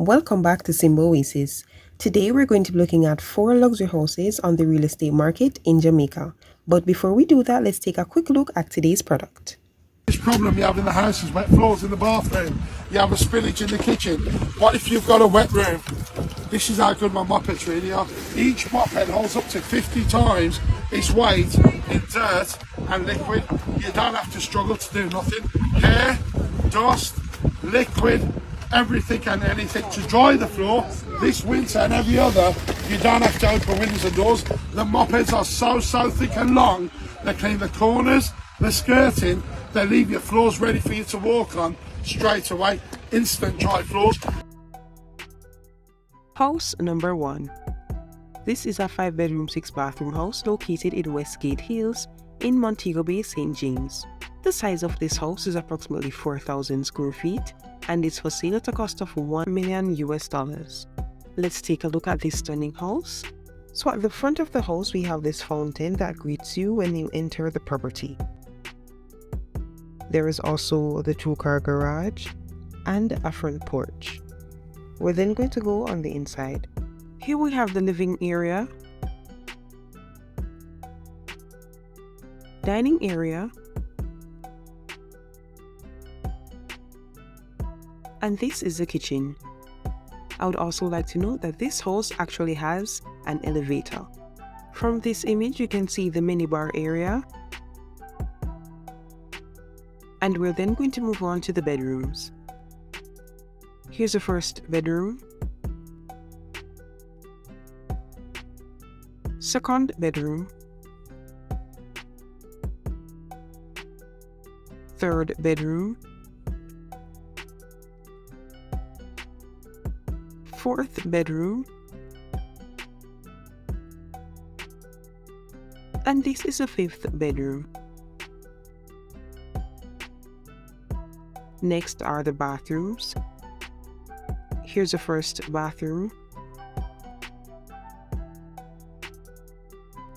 Welcome back to Simba Oasis. Today we're going to be looking at four luxury houses on the real estate market in Jamaica. But before we do that, let's take a quick look at today's product. This problem you have in the house is wet floors in the bathroom. You have a spillage in the kitchen. What if you've got a wet room? This is how good my mopeds really are. Each moped holds up to 50 times its weight in dirt and liquid. You don't have to struggle to do nothing. Hair, dust, liquid, everything and anything to dry the floor. This winter and every other, you don't have to open windows and doors. The mopeds are so thick and long. They clean the corners, the skirting. They leave your floors ready for you to walk on straight away. Instant dry floors. House number 1. This is a 5-bedroom, 6-bathroom house located in Westgate Hills in Montego Bay, St. James. The size of this house is approximately 4,000 square feet and is for sale at a cost of $1 million US. Let's take a look at this stunning house. So at the front of the house, we have this fountain that greets you when you enter the property. There is also the 2-car garage and a front porch. We're then going to go on the inside. Here we have the living area, dining area, and this is the kitchen. I would also like to note that this house actually has an elevator. From this image, you can see the minibar area. And we're then going to move on to the bedrooms. Here's the first bedroom, second bedroom, third bedroom, fourth bedroom, and this is the fifth bedroom. Next are the bathrooms. Here's the first bathroom,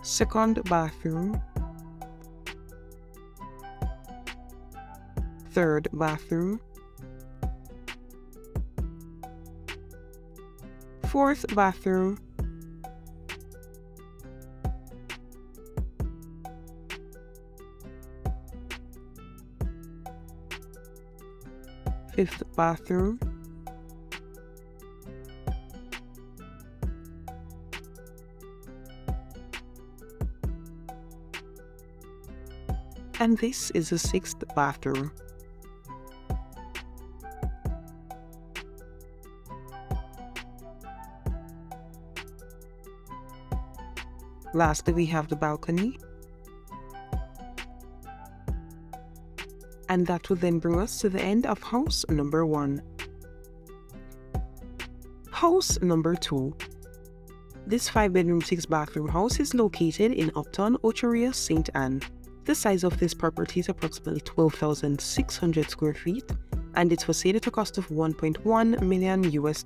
second bathroom, third bathroom, fourth bathroom, fifth bathroom, and this is the sixth bathroom. Lastly, we have the balcony. And that will then bring us to the end of house number 1. House number 2. This 5-bedroom, 6-bathroom house is located in Uptown, Ocho, Rios, St. Anne. The size of this property is approximately 12,600 square feet and it's for sale at a cost of $1.1 million US.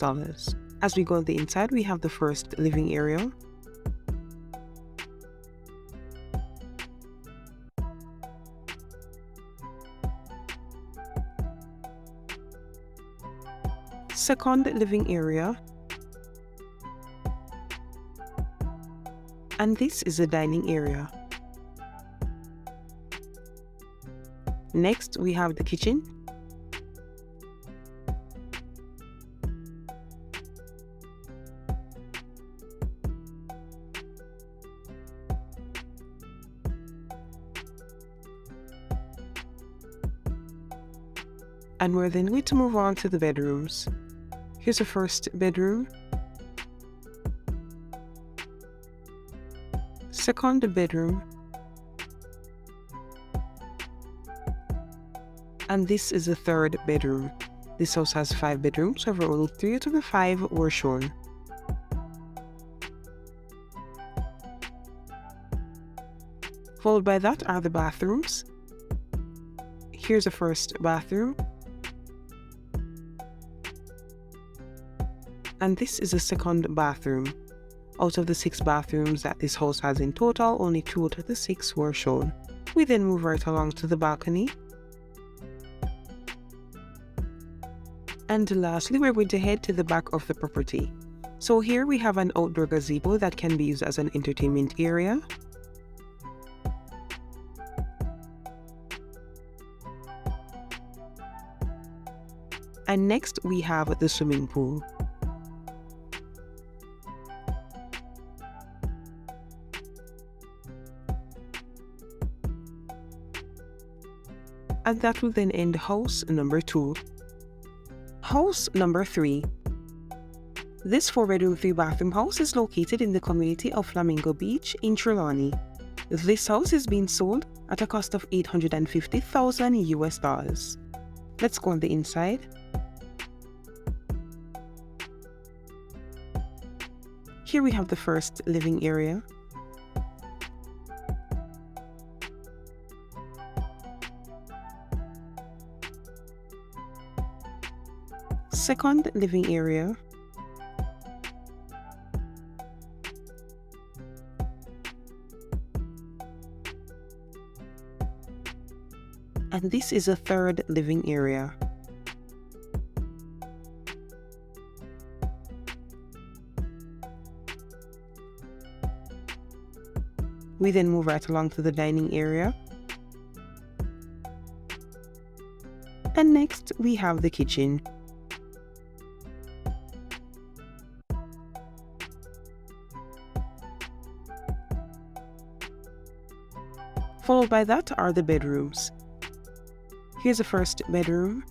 As we go on the inside, we have the first living area, second living area, and this is the dining area. Next, we have the kitchen, and we're then going to move on to the bedrooms. Here's the first bedroom, second bedroom, and this is the third bedroom. This house has 5 bedrooms, however only 3 out of the 5 were shown. Followed by that are the bathrooms. Here's the first bathroom, and this is the second bathroom. Out of the 6 bathrooms that this house has in total, only 2 out of the 6 were shown. We then move right along to the balcony. And lastly, we're going to head to the back of the property. So here we have an outdoor gazebo that can be used as an entertainment area. And next we have the swimming pool. And that will then end house number 2. House number 3. This 4-bedroom 3-bathroom house is located in the community of Flamingo Beach in Trelawny. This house is being sold at a cost of $850,000. Let's go on the inside. Here we have the first living area. Second living area. And this is a third living area. We then move right along to the dining area. And next we have the kitchen. Followed by that are the bedrooms. Here's the first bedroom,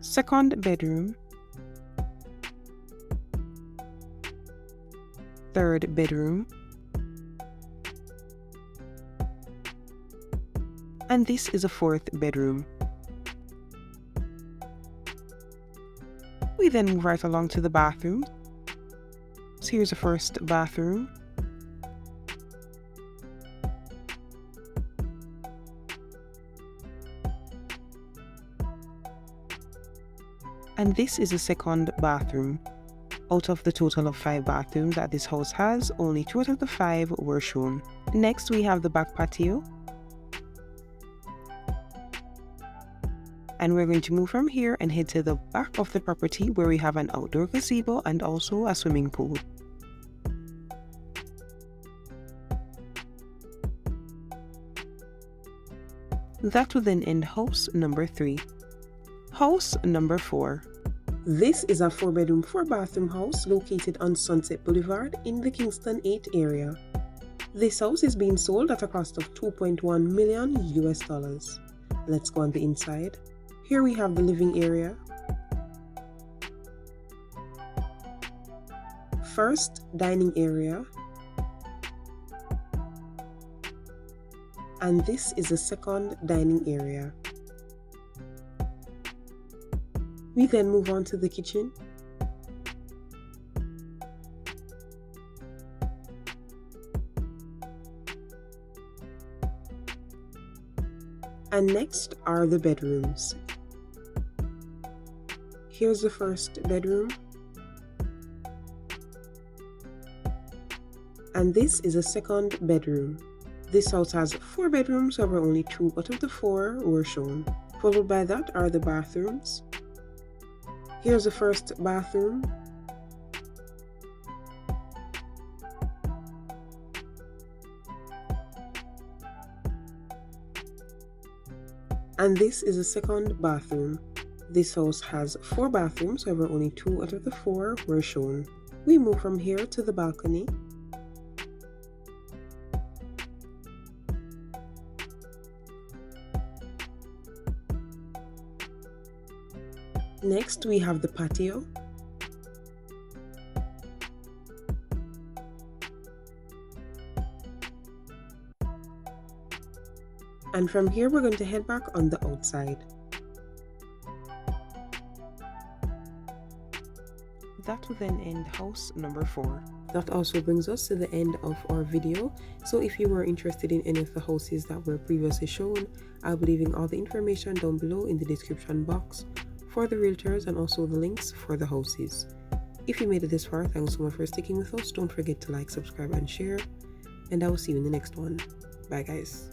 second bedroom, third bedroom, and this is a fourth bedroom. We then move right along to the bathroom. So here's the first bathroom, and this is a second bathroom. Out of the total of 5 bathrooms that this house has, only 2 out of the 5 were shown. Next we have the back patio. And we're going to move from here and head to the back of the property where we have an outdoor gazebo and also a swimming pool. That will then end house number 3. House number 4. This is a 4-bedroom 4-bathroom house located on Sunset Boulevard in the Kingston 8 area. This house is being sold at a cost of $2.1 million. Let's go on the inside. Here we have the living area. First dining area. And this is the second dining area. We then move on to the kitchen. And next are the bedrooms. Here's the first bedroom. And this is a second bedroom. This house has 4 bedrooms, however only 2 out of the 4 were shown. Followed by that are the bathrooms. Here's the first bathroom. And this is the second bathroom. This house has 4 bathrooms, however only 2 out of the 4 were shown. We move from here to the balcony. Next, we have the patio. And from here, we're going to head back on the outside. That will then end house number 4. That also brings us to the end of our video. So if you were interested in any of the houses that were previously shown, I'll be leaving all the information down below in the description box for the realtors and also the links for the houses. If you made it this far, thanks so much for sticking with us. Don't forget to like, subscribe and share, and I will see you in the next one. Bye guys.